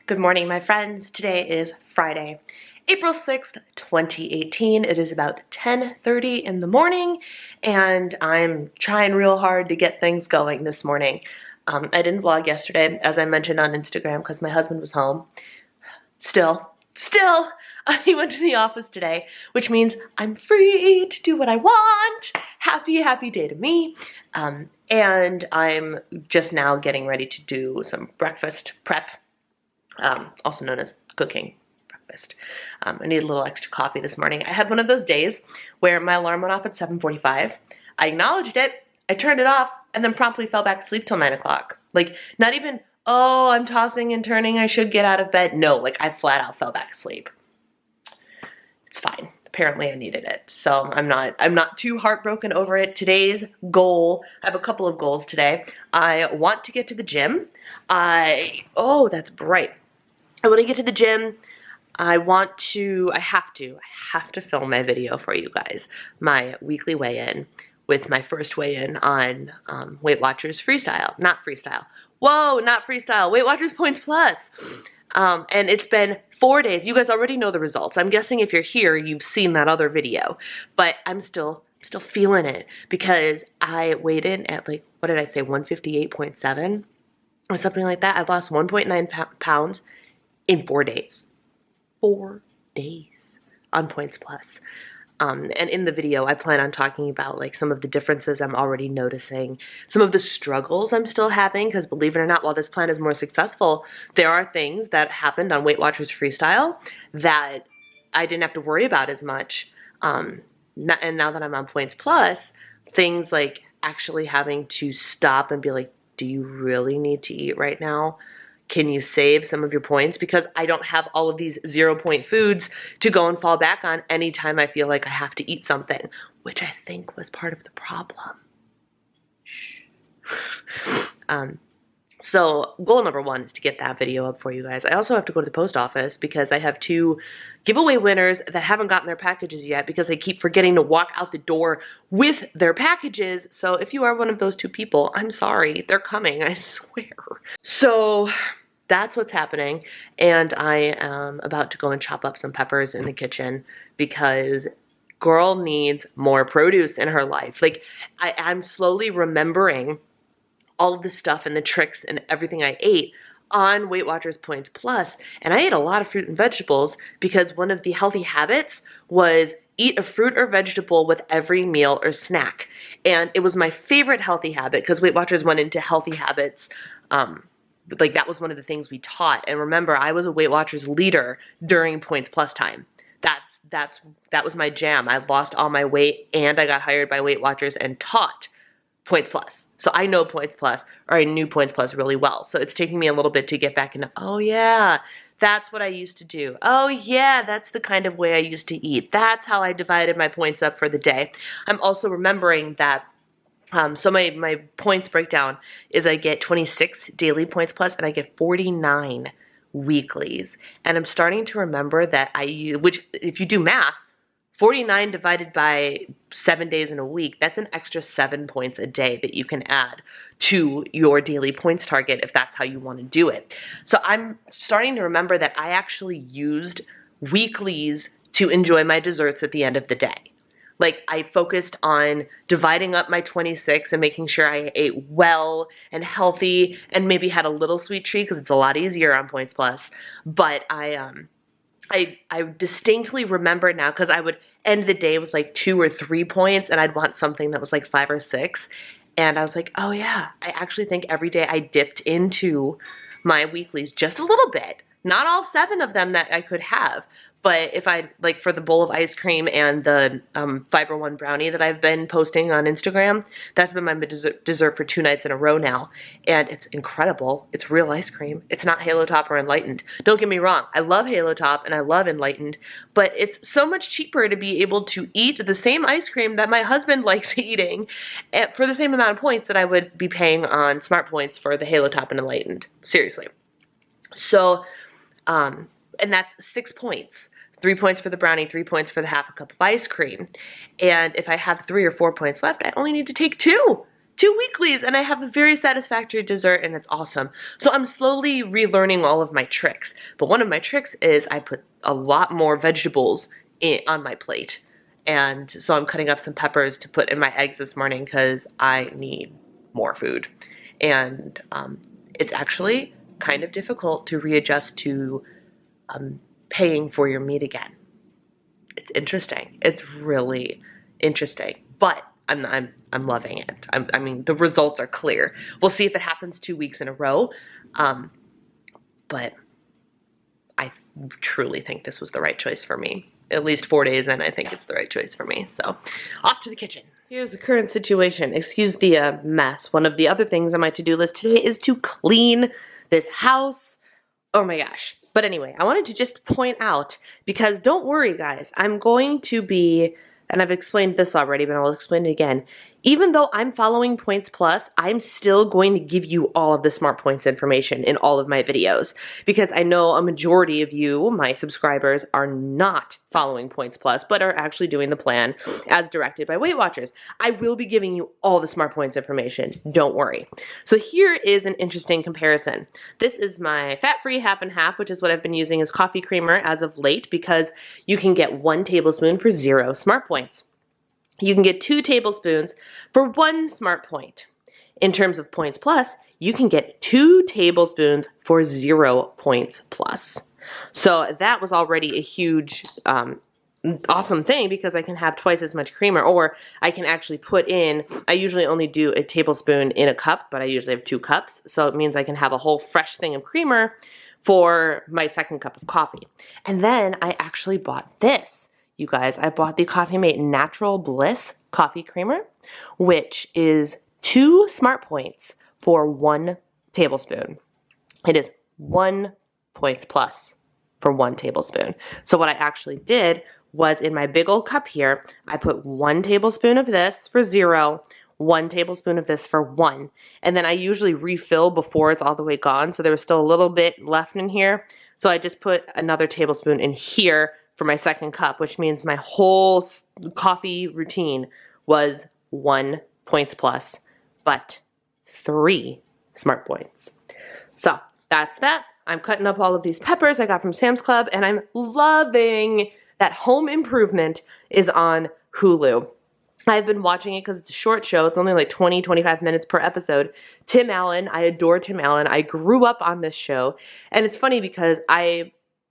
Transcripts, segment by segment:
Good morning, my friends. Today is Friday, April 6th, 2018. It is about 10:30 in the morning, and I'm trying real hard to get things going this morning. I didn't vlog yesterday, as I mentioned on Instagram, because my husband was home. Still, he went to the office today, which means I'm free to do what I want. Happy, happy day to me. And I'm just now getting ready to do some breakfast prep. Also known as cooking breakfast. I need a little extra coffee this morning. I had one of those days where my alarm went off at 7:45. I acknowledged it, I turned it off, and then promptly fell back asleep till 9 o'clock. Like, not even, oh, I'm tossing and turning, I should get out of bed. No, like, I flat out fell back asleep. It's fine. Apparently I needed it. So I'm not too heartbroken over it. Today's goal, I have a couple of goals today. I want to get to the gym. Oh, that's bright. I want to get to the gym. I have to film my video for you guys. My weekly weigh-in with my first weigh-in on Weight Watchers Freestyle. Not Freestyle. Whoa, not Freestyle. Weight Watchers Points Plus. And it's been 4 days. You guys already know the results. I'm guessing if you're here, you've seen that other video. But I'm still feeling it because I weighed in at, like, what did I say, 158.7 or something like that. I lost 1.9 pounds in 4 days. 4 days on Points Plus. And in the video, I plan on talking about, like, some of the differences I'm already noticing, some of the struggles I'm still having, because believe it or not, while this plan is more successful, there are things that happened on Weight Watchers Freestyle that I didn't have to worry about as much. And now that I'm on Points Plus, things like actually having to stop and be like, do you really need to eat right now? Can you save some of your points? Because I don't have all of these 0-point foods to go and fall back on anytime I feel like I have to eat something, which I think was part of the problem. So goal number one is to get that video up for you guys. I also have to go to the post office because I have 2 giveaway winners that haven't gotten their packages yet because they keep forgetting to walk out the door with their packages. So if you are one of those 2 people, I'm sorry. They're coming, I swear. So that's what's happening. And I am about to go and chop up some peppers in the kitchen because girl needs more produce in her life. Like, I'm slowly remembering all of the stuff and the tricks and everything I ate on Weight Watchers Points Plus, and I ate a lot of fruit and vegetables because one of the healthy habits was eat a fruit or vegetable with every meal or snack. And it was my favorite healthy habit because Weight Watchers went into healthy habits. Like, that was one of the things we taught. And remember, I was a Weight Watchers leader during Points Plus time. That was my jam. I lost all my weight and I got hired by Weight Watchers and taught Points Plus. So I know Points Plus, or I knew Points Plus really well. So it's taking me a little bit to get back into, oh yeah, that's what I used to do. Oh yeah, that's the kind of way I used to eat. That's how I divided my points up for the day. I'm also remembering that, so my points breakdown is I get 26 daily Points Plus and I get 49 weeklies. And I'm starting to remember that which if you do math, 49 divided by 7 days in a week, that's an extra 7 points a day that you can add to your daily points target if that's how you want to do it. So I'm starting to remember that I actually used weeklies to enjoy my desserts at the end of the day. Like, I focused on dividing up my 26 and making sure I ate well and healthy and maybe had a little sweet treat because it's a lot easier on Points Plus. But I distinctly remember now because I would end the day with like 2 or 3 points and I'd want something that was like 5 or 6. And I was like, oh yeah, I actually think every day I dipped into my weeklies just a little bit. Not all 7 of them that I could have. But if I, like, for the bowl of ice cream and the Fiber One brownie that I've been posting on Instagram, that's been my dessert for 2 nights in a row now. And it's incredible. It's real ice cream. It's not Halo Top or Enlightened. Don't get me wrong. I love Halo Top and I love Enlightened. But it's so much cheaper to be able to eat the same ice cream that my husband likes eating for the same amount of points that I would be paying on Smart Points for the Halo Top and Enlightened. Seriously. So, and that's 6 points. 3 points for the brownie, 3 points for the half a cup of ice cream. And if I have 3 or 4 points left, I only need to take 2 2 weeklies and I have a very satisfactory dessert and it's awesome. So I'm slowly relearning all of my tricks. But one of my tricks is I put a lot more vegetables on my plate. And so I'm cutting up some peppers to put in my eggs this morning because I need more food. And it's actually kind of difficult to readjust to paying for your meat again. It's interesting. It's really interesting, but I'm loving it. I mean, the results are clear. We'll see if it happens 2 weeks in a row, but I truly think this was the right choice for me. At least 4 days in, I think it's the right choice for me. So, off to the kitchen. Here's the current situation. Excuse the mess. One of the other things on my to-do list today is to clean this house. Oh my gosh. But anyway, I wanted to just point out, because don't worry guys, I'm going to be, and I've explained this already, but I'll explain it again. Even though I'm following Points Plus, I'm still going to give you all of the Smart Points information in all of my videos, because I know a majority of you, my subscribers, are not following Points Plus, but are actually doing the plan as directed by Weight Watchers. I will be giving you all the Smart Points information, don't worry. So here is an interesting comparison. This is my fat-free half and half, which is what I've been using as coffee creamer as of late, because you can get 1 tablespoon for 0 Smart Points. You can get 2 tablespoons for 1 Smart Point. In terms of Points Plus, you can get 2 tablespoons for 0 Points Plus. So that was already a huge, awesome thing, because I can have twice as much creamer, or I can actually put in, I usually only do a tablespoon in a cup, but I usually have 2 cups. So it means I can have a whole fresh thing of creamer for my second cup of coffee. And then I actually bought this. You guys, I bought the Coffee Mate Natural Bliss Coffee Creamer, which is 2 Smart Points for 1 tablespoon. It is 1 Points Plus for 1 tablespoon. So what I actually did was, in my big old cup here, I put 1 tablespoon of this for 0, 1 tablespoon of this for 1. And then I usually refill before it's all the way gone, so there was still a little bit left in here. So I just put another tablespoon in here for my second cup, which means my whole coffee routine was 1 Points Plus, but 3 Smart Points. So that's that. I'm cutting up all of these peppers I got from Sam's Club, and I'm loving that Home Improvement is on Hulu. I've been watching it because it's a short show. It's only like 20, 25 minutes per episode. Tim Allen, I adore Tim Allen. I grew up on this show, and it's funny because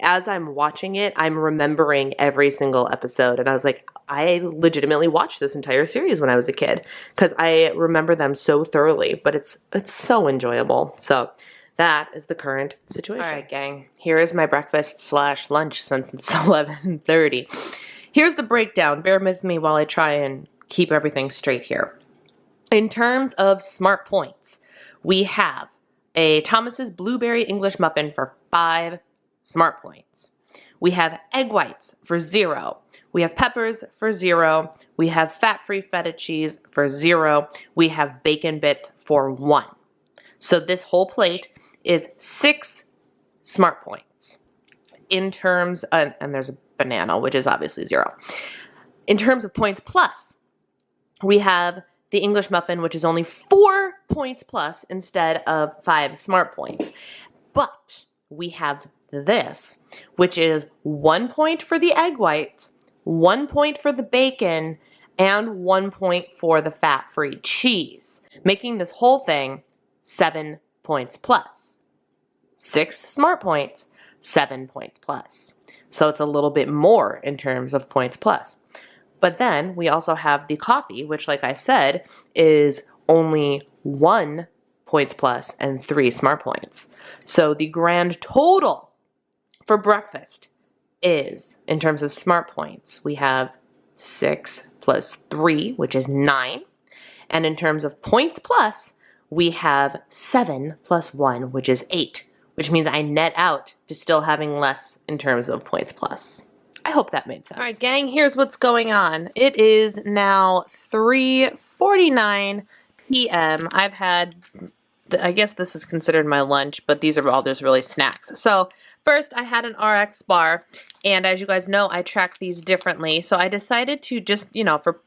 as I'm watching it, I'm remembering every single episode. And I was like, I legitimately watched this entire series when I was a kid, because I remember them so thoroughly, but it's so enjoyable. So that is the current situation. All right, gang, here is my breakfast / lunch since it's 11:30. Here's the breakdown. Bear with me while I try and keep everything straight here. In terms of Smart Points, we have a Thomas's Blueberry English Muffin for 5 Smart Points. We have egg whites for 0. We have peppers for 0. We have fat-free feta cheese for 0. We have bacon bits for 1. So this whole plate is 6 Smart Points. In terms of, and there's a banana, which is obviously 0. In terms of Points Plus, we have the English muffin, which is only 4 Points Plus instead of 5 Smart Points. But we have this, which is 1 point for the egg whites, 1 point for the bacon, and 1 point for the fat-free cheese, making this whole thing 7 Points Plus. 6 Smart Points, 7 Points Plus. So it's a little bit more in terms of Points Plus. But then we also have the coffee, which, like I said, is only 1 Points Plus and 3 Smart Points. So the grand total for breakfast is, in terms of Smart Points, we have 6 plus 3, which is 9. And in terms of Points Plus, we have 7 plus 1, which is 8, which means I net out to still having less in terms of Points Plus. I hope that made sense. All right, gang, here's what's going on. It is now 3:49 p.m. I've had, I guess this is considered my lunch, but these are all just really snacks. So first, I had an RX bar, and as you guys know, I track these differently. So I decided to just, for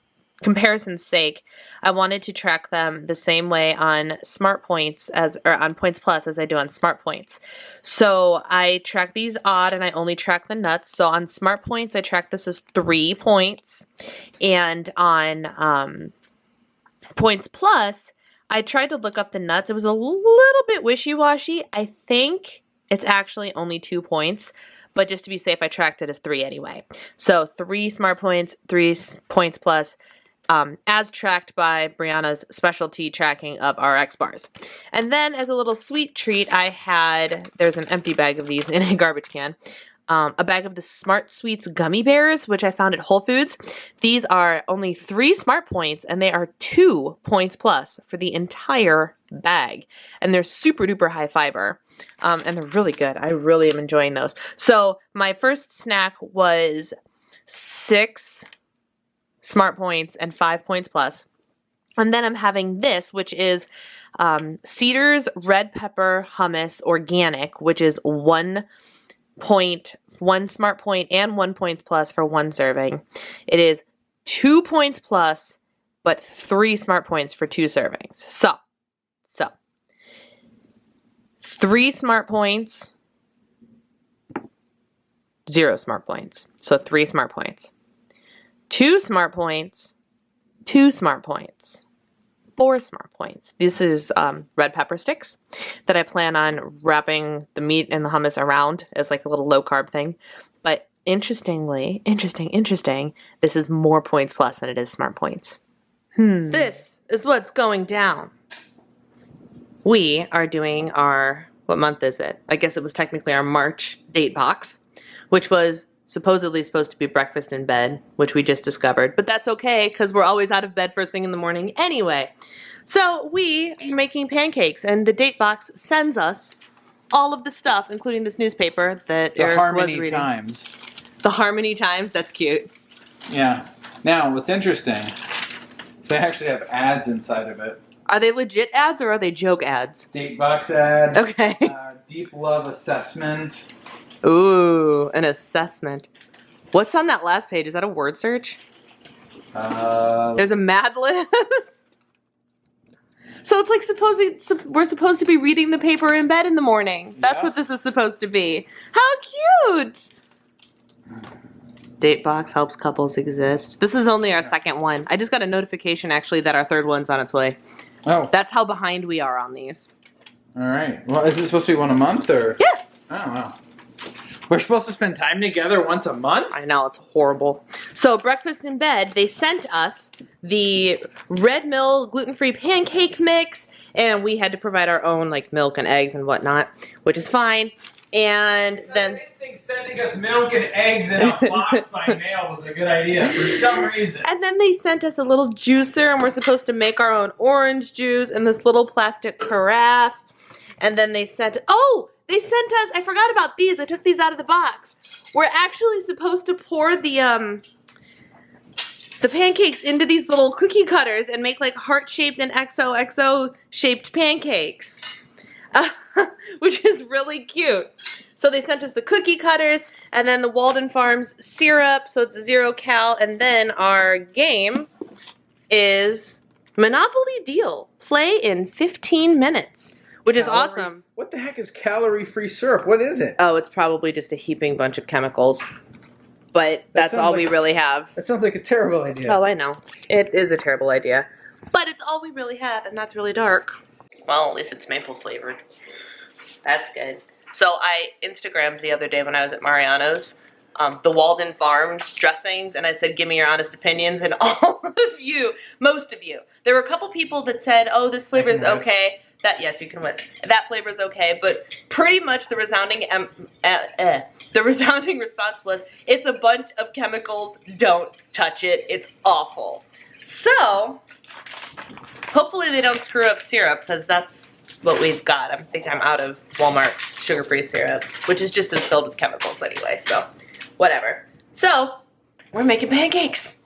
comparison's sake, I wanted to track them the same way on Smart Points or on Points Plus as I do on Smart Points. So I track these odd and I only track the nuts. So on Smart Points, I track this as 3 points. And on Points Plus, I tried to look up the nuts. It was a little bit wishy-washy. I think it's actually only 2 points. But just to be safe, I tracked it as 3 anyway. So 3 Smart Points, 3 Points Plus, as tracked by Brianna's specialty tracking of RX bars. And then as a little sweet treat, there's an empty bag of these in a garbage can, a bag of the Smart Sweets gummy bears, which I found at Whole Foods. These are only 3 Smart Points, and they are 2 Points Plus for the entire bag. And they're super duper high fiber, and they're really good. I really am enjoying those. So my first snack was 6 Smart Points and 5 Points Plus. And then I'm having this, which is Cedar's Red Pepper Hummus Organic, which is 1 Smart Point and 1 Points Plus for 1 serving. It is 2 Points Plus, but 3 Smart Points for 2 servings. So 3 Smart Points, 0 Smart Points. So 3 Smart Points. 2 Smart Points, 2 Smart Points, 4 Smart Points. This is red pepper sticks that I plan on wrapping the meat and the hummus around as like a little low carb thing. But interesting, this is more Points Plus than it is Smart Points. This is what's going down. We are doing what month is it? I guess it was technically our March date box, which was supposedly supposed to be breakfast in bed, which we just discovered. But that's okay, because we're always out of bed first thing in the morning anyway. So we are making pancakes, and the date box sends us all of the stuff, including this newspaper that Eric was reading. The Harmony Times. The Harmony Times? That's cute. Yeah. Now, what's interesting is they actually have ads inside of it. Are they legit ads, or are they joke ads? Date box ad. Okay. Deep love assessment. Ooh, an assessment. What's on that last page? Is that a word search? There's a Mad Libs. So it's like we're supposed to be reading the paper in bed in the morning. That's what this is supposed to be. How cute! Date box helps couples exist. This is only our second one. I just got a notification actually that our third one's on its way. Oh. That's how behind we are on these. All right. Well, is it supposed to be 1 a month or? Yeah. Oh, wow. We're supposed to spend time together once a month? I know, it's horrible. So, breakfast in bed, they sent us the Red Mill gluten-free pancake mix, and we had to provide our own, like, milk and eggs and whatnot, which is fine. And then... I didn't think sending us milk and eggs in a box by mail was a good idea for some reason. And then they sent us a little juicer, and we're supposed to make our own orange juice in this little plastic carafe. And then they sent... Oh! They sent us, I forgot about these. I took these out of the box. We're actually supposed to pour the pancakes into these little cookie cutters and make like heart-shaped and XOXO-shaped pancakes, which is really cute. So they sent us the cookie cutters and then the Walden Farms syrup, so it's 0 cal. And then our game is Monopoly Deal. Play in 15 minutes. Which is awesome. What the heck is calorie-free syrup? What is it? Oh, it's probably just a heaping bunch of chemicals. But that's all we really have. That sounds like a terrible idea. Oh, I know. It is a terrible idea. But it's all we really have, and that's really dark. Well, at least it's maple flavored. That's good. So I Instagrammed the other day when I was at Mariano's the Walden Farms dressings, and I said, give me your honest opinions, and all of you, most of you, there were a couple people that said, oh, this flavor is okay. Yes, you can whisk. That flavor's okay, but pretty much the resounding response was, it's a bunch of chemicals, don't touch it, it's awful. So, hopefully they don't screw up syrup, because that's what we've got. I think I'm out of Walmart sugar-free syrup, which is just as filled with chemicals anyway, so whatever. So, we're making pancakes.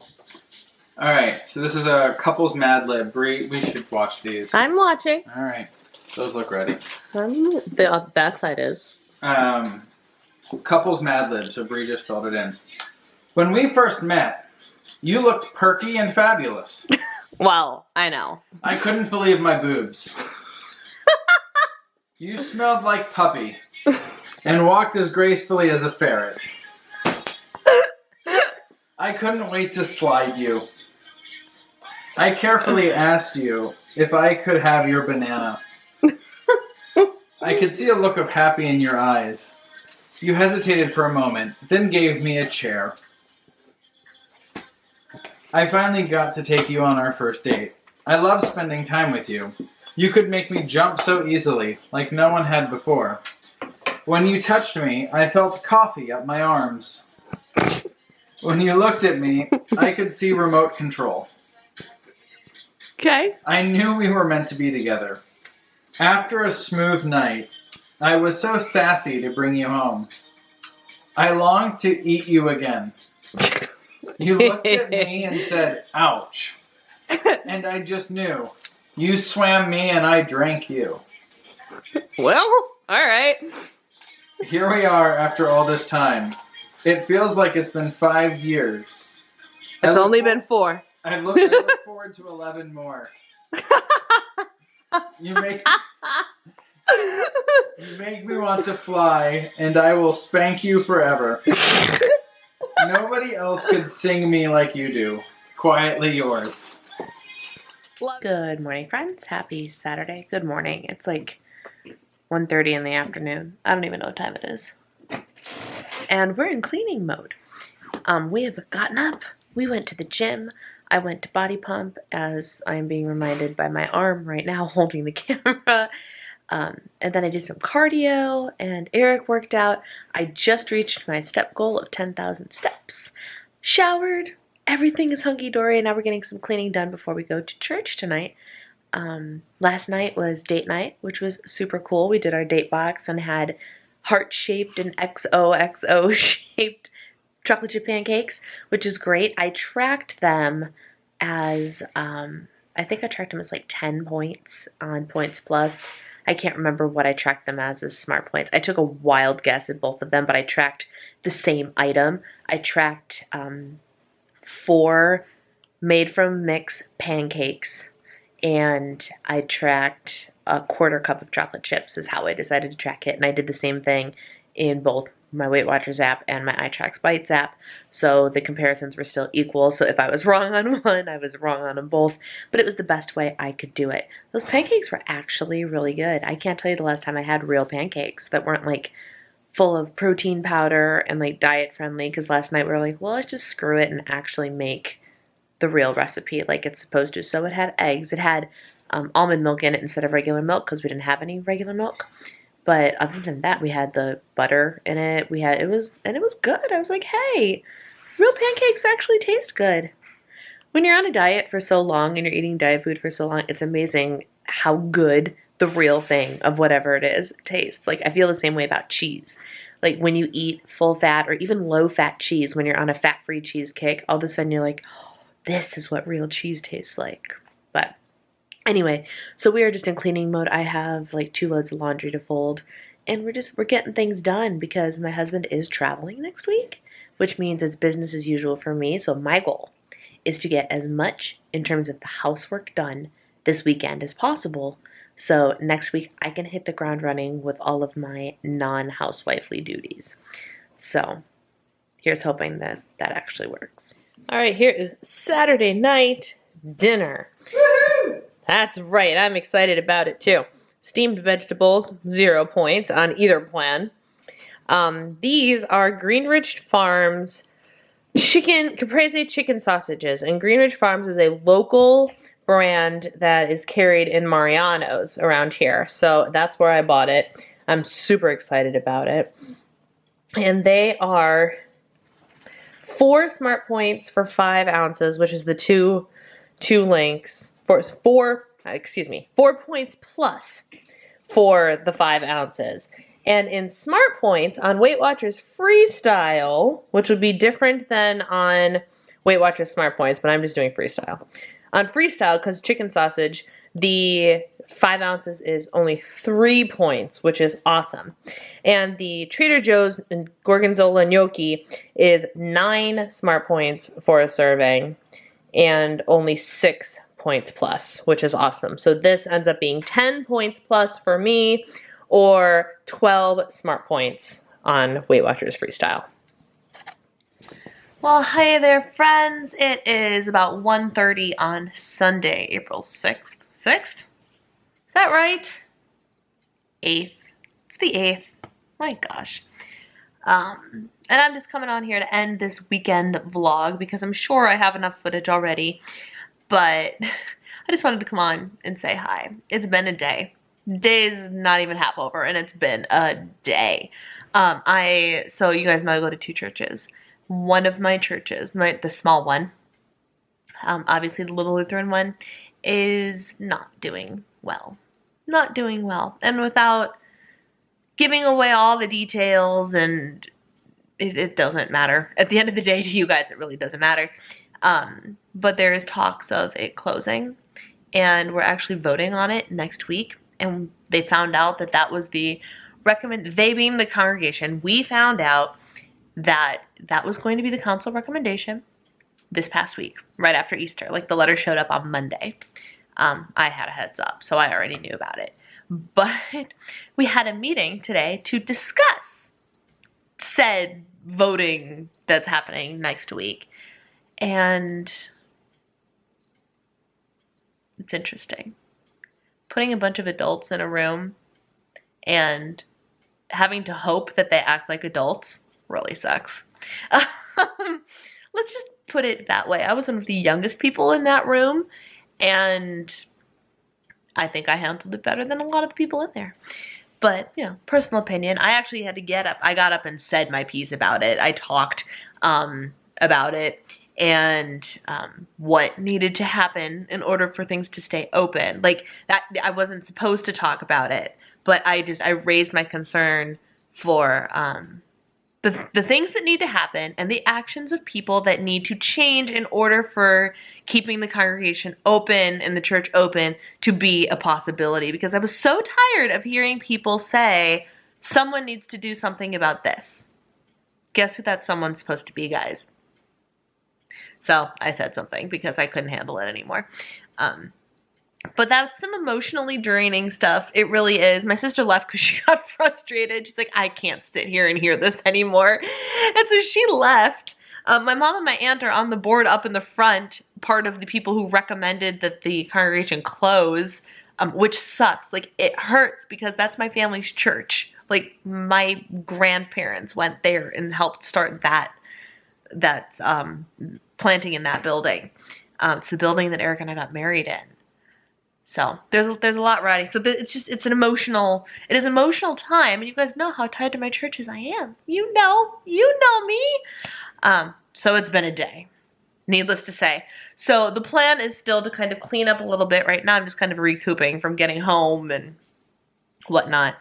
All right, so this is a couple's Mad Lib. Bree, we should watch these. I'm watching. All right, those look ready. That side is. Couple's Mad Lib, so Bree just filled it in. When we first met, You looked perky and fabulous. Well, I know. I couldn't believe my boobs. You smelled like puppy and walked as gracefully as a ferret. I couldn't wait to slide you. I carefully asked you if I could have your banana. I could see a look of happy in your eyes. You hesitated for a moment, then gave me a chair. I finally got to take you on our first date. I love spending time with you. You could make me jump so easily, like no one had before. When you touched me, I felt coffee up my arms. When you looked at me, I could see remote control. Okay. I knew we were meant to be together. After a smooth night, I was so sassy to bring you home. I longed to eat you again. You looked at me and said, ouch. And I just knew. You swam me and I drank you. Well, alright. Here we are after all this time. It feels like it's been 5 years. It's only been 4. I look forward to 11 more. You make me want to fly, and I will spank you forever. Nobody else could sing me like you do. Quietly yours. Good morning, friends. Happy Saturday. Good morning. It's like 1:30 in the afternoon. I don't even know what time it is. And we're in cleaning mode. We have gotten up. We went to the gym. I went to body pump, as I'm being reminded by my arm right now holding the camera. And then I did some cardio, and Eric worked out. I just reached my step goal of 10,000 steps. Showered. Everything is hunky-dory, and now we're getting some cleaning done before we go to church tonight. Last night was date night, which was super cool. We did our date box and had heart-shaped and XOXO-shaped chocolate chip pancakes, which is great. I tracked them as, I think I tracked them as like 10 points on Points Plus. I can't remember what I tracked them as Smart Points. I took a wild guess at both of them, but I tracked the same item. I tracked 4 made from mix pancakes, and I tracked a 1/4 cup of chocolate chips is how I decided to track it. And I did the same thing in both my Weight Watchers app and my iTrax Bites app, so the comparisons were still equal. So if I was wrong on one, I was wrong on them both, but it was the best way I could do it. Those pancakes were actually really good. I can't tell you the last time I had real pancakes that weren't like full of protein powder and like diet friendly, because last night we were like, well, let's just screw it and actually make the real recipe like it's supposed to. So it had eggs, it had almond milk in it instead of regular milk because we didn't have any regular milk. But other than that, we had the butter in it. It was good. I was like, hey, real pancakes actually taste good. When you're on a diet for so long and you're eating diet food for so long, it's amazing how good the real thing of whatever it is tastes. Like, I feel the same way about cheese. Like, when you eat full fat or even low fat cheese, when you're on a fat-free cheese kick, all of a sudden you're like, oh, this is what real cheese tastes like. But anyway, so we are just in cleaning mode. I have like 2 loads of laundry to fold, and we're getting things done because my husband is traveling next week, which means it's business as usual for me. So my goal is to get as much in terms of the housework done this weekend as possible, so next week I can hit the ground running with all of my non-housewifely duties. So here's hoping that that actually works. All right, here is Saturday night dinner. Woohoo! That's right, I'm excited about it too. Steamed vegetables, 0 points on either plan. These are Greenridge Farms caprese chicken sausages. And Greenridge Farms is a local brand that is carried in Mariano's around here. So that's where I bought it. I'm super excited about it. And they are 4 Smart Points for 5 ounces, which is the two links. 4 points plus for the 5 ounces. And in Smart Points, on Weight Watchers Freestyle, which would be different than on Weight Watchers Smart Points, but I'm just doing Freestyle. On Freestyle, because chicken sausage, the 5 ounces is only 3 points, which is awesome. And the Trader Joe's Gorgonzola gnocchi is 9 smart points for a serving and only 6 points plus, which is awesome. So this ends up being 10 points plus for me, or 12 smart points on Weight Watchers Freestyle. Well, hey there, friends. It is about 1:30 on Sunday, April 6th. 6th? Is that right? 8th. It's the 8th. My gosh. And I'm just coming on here to end this weekend vlog because I'm sure I have enough footage already. But I just wanted to come on and say hi. It's been a day. Day's not even half over, and it's been a day. So you guys know I go to 2 churches. One of my churches, the small one, obviously the Little Lutheran one, is not doing well. Not doing well. And without giving away all the details, and it doesn't matter. At the end of the day, to you guys, it really doesn't matter. But there is talks of it closing, and we're actually voting on it next week. And they found out that that was they being the congregation, we found out that that was going to be the council recommendation this past week, right after Easter. Like, the letter showed up on Monday. I had a heads up, so I already knew about it. But we had a meeting today to discuss said voting that's happening next week. And it's interesting. Putting a bunch of adults in a room and having to hope that they act like adults really sucks. Let's just put it that way. I was one of the youngest people in that room, and I think I handled it better than a lot of the people in there. But, you know, personal opinion. I actually had to get up. I got up and said my piece about it. I talked about it and what needed to happen in order for things to stay open. Like, that, I wasn't supposed to talk about it, but I raised my concern for the things that need to happen and the actions of people that need to change in order for keeping the congregation open and the church open to be a possibility. Because I was so tired of hearing people say, someone needs to do something about this. Guess who that someone's supposed to be, guys? So I said something because I couldn't handle it anymore. But that's some emotionally draining stuff. It really is. My sister left because she got frustrated. She's like, I can't sit here and hear this anymore. And so she left. My mom and my aunt are on the board up in the front, part of the people who recommended that the congregation close, which sucks. Like, it hurts because that's my family's church. Like, my grandparents went there and helped start that planting in that building. It's the building that Eric and I got married in. So there's a lot riding. So it's an emotional time, and you guys know how tied to my church as I am. You know me. So it's been a day, needless to say. So the plan is still to kind of clean up a little bit. Right now I'm just kind of recouping from getting home and whatnot.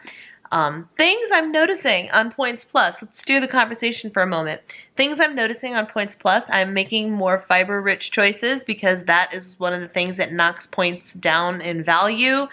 Things I'm noticing on Points Plus. Let's do the conversation for a moment. Things I'm noticing on Points Plus. I'm making more fiber-rich choices because that is one of the things that knocks points down in value.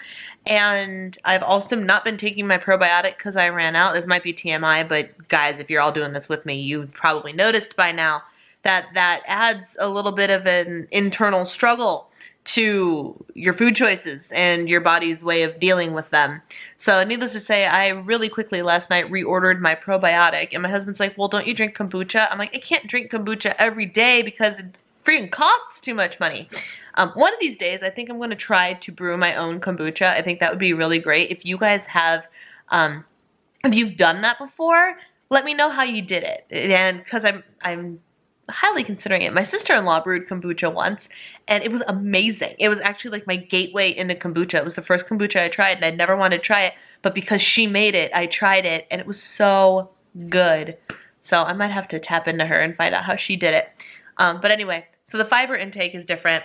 And I've also not been taking my probiotic because I ran out. This might be TMI, but guys, if you're all doing this with me, you've probably noticed by now that that adds a little bit of an internal struggle to your food choices and your body's way of dealing with them. So needless to say, I really quickly last night reordered my probiotic, and my husband's like, well, don't you drink kombucha? I'm like, I can't drink kombucha every day because it freaking costs too much money. One of these days, I think I'm going to try to brew my own kombucha. I think that would be really great. If you guys have, if you've done that before, let me know how you did it. And because I'm highly considering it. My sister-in-law brewed kombucha once, and it was amazing. It was actually like my gateway into kombucha. It was the first kombucha I tried, and I'd never wanted to try it, but because she made it, I tried it, and it was so good. So I might have to tap into her and find out how she did it. But anyway, so the fiber intake is different.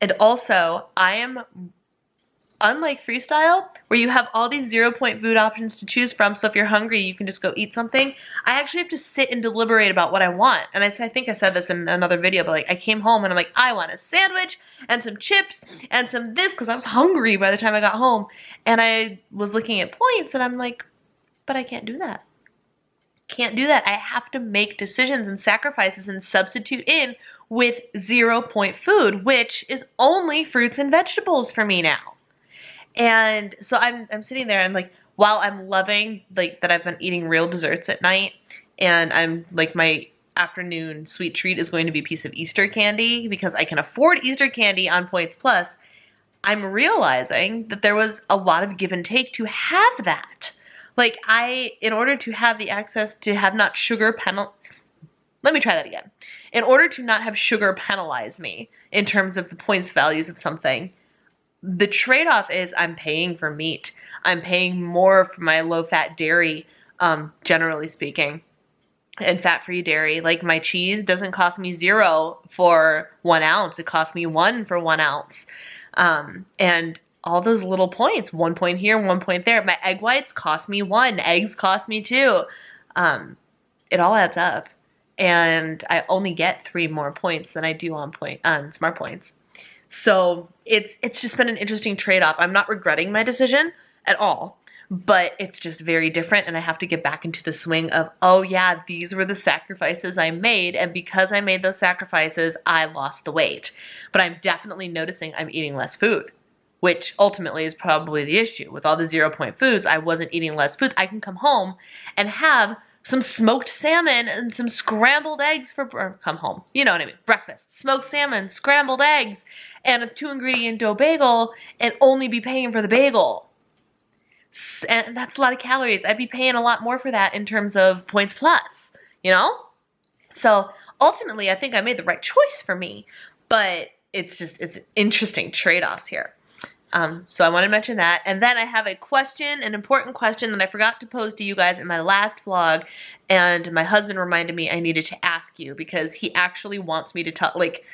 And also, I am unlike freestyle, where you have all these 0-point food options to choose from, so if you're hungry, you can just go eat something, I actually have to sit and deliberate about what I want. And I think I said this in another video, but like I came home and I'm like, I want a sandwich and some chips and some this, because I was hungry by the time I got home. And I was looking at points and I'm like, but I can't do that. Can't do that. I have to make decisions and sacrifices and substitute in with 0-point food, which is only fruits and vegetables for me now. And so I'm sitting there and like, while I'm loving like that I've been eating real desserts at night, and I'm like, my afternoon sweet treat is going to be a piece of Easter candy because I can afford Easter candy on Points Plus, I'm realizing that there was a lot of give and take to have that. Like in order to have the access to have not sugar let me try that again. In order to not have sugar penalize me in terms of the points values of something, the trade-off is I'm paying for meat. I'm paying more for my low-fat dairy, generally speaking, and fat-free dairy. Like my cheese doesn't cost me 0 for 1 ounce. It costs me 1 for 1 ounce. And all those little points, 1 point here, 1 point there. My egg whites cost me 1. Eggs cost me 2. It all adds up. And I only get 3 more points than I do on Smart Points. So it's just been an interesting trade-off. I'm not regretting my decision at all, but it's just very different, and I have to get back into the swing of, oh yeah, these were the sacrifices I made, and because I made those sacrifices, I lost the weight. But I'm definitely noticing I'm eating less food, which ultimately is probably the issue. With all the 0-point foods, I wasn't eating less foods. I can come home and have some smoked salmon and some scrambled eggs you know what I mean, breakfast, smoked salmon, scrambled eggs, and a 2-ingredient dough bagel, and only be paying for the bagel. And that's a lot of calories. I'd be paying a lot more for that in terms of Points Plus, you know? So ultimately, I think I made the right choice for me, but it's interesting trade-offs here. So I want to mention that. And then I have a question, an important question that I forgot to pose to you guys in my last vlog, and my husband reminded me I needed to ask you because he actually wants me to talk, like,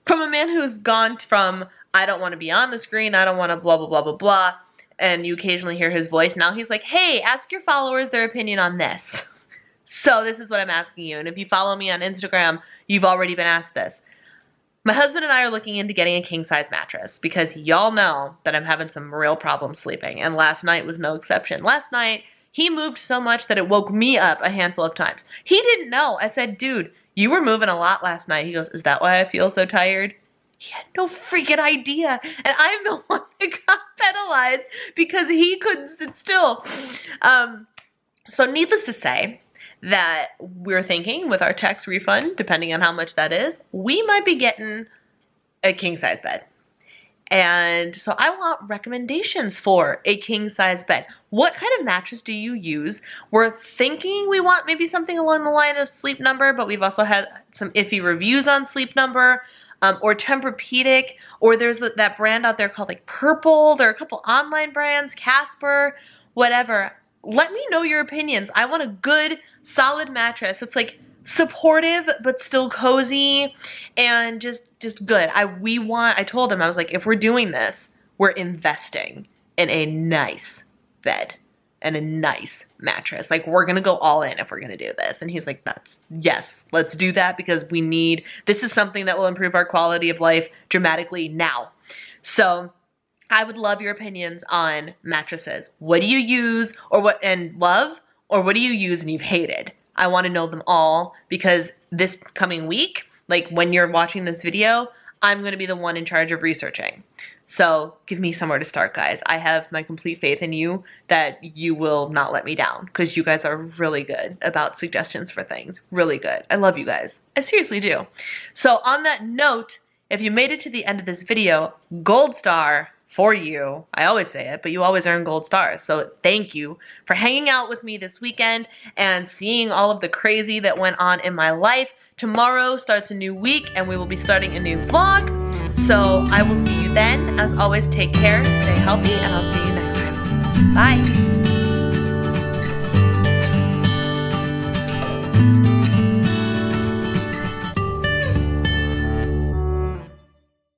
from a man who's gone from, I don't want to be on the screen, I don't want to blah, blah, blah, blah, blah, and you occasionally hear his voice. Now he's like, hey, ask your followers their opinion on this. So this is what I'm asking you. And if you follow me on Instagram, you've already been asked this. My husband and I are looking into getting a king-size mattress because y'all know that I'm having some real problems sleeping, and last night was no exception. Last night, he moved so much that it woke me up a handful of times. He didn't know. I said, dude, you were moving a lot last night. He goes, is that why I feel so tired? He had no freaking idea, and I'm the one that got penalized because he couldn't sit still. So needless to say, that we're thinking with our tax refund, depending on how much that is, we might be getting a king-size bed. And so I want recommendations for a king-size bed. What kind of mattress do you use? We're thinking we want maybe something along the line of Sleep Number, but we've also had some iffy reviews on Sleep Number, or Tempur-Pedic, or there's that brand out there called like Purple. There are a couple online brands, Casper, whatever. Let me know your opinions. I want a good, solid mattress that's like supportive but still cozy and just good. I told him, I was like, if we're doing this, we're investing in a nice bed and a nice mattress. Like, we're gonna go all in if we're gonna do this. And he's like, yes, let's do that because this is something that will improve our quality of life dramatically now. So I would love your opinions on mattresses. What do you use and love, or what do you use and you've hated? I want to know them all because this coming week, like when you're watching this video, I'm going to be the one in charge of researching. So give me somewhere to start, guys. I have my complete faith in you that you will not let me down because you guys are really good about suggestions for things. Really good. I love you guys. I seriously do. So on that note, if you made it to the end of this video, gold star for you. I always say it, but you always earn gold stars. So thank you for hanging out with me this weekend and seeing all of the crazy that went on in my life. Tomorrow starts a new week and we will be starting a new vlog. So I will see you then. As always, take care, stay healthy, and I'll see you next time. Bye.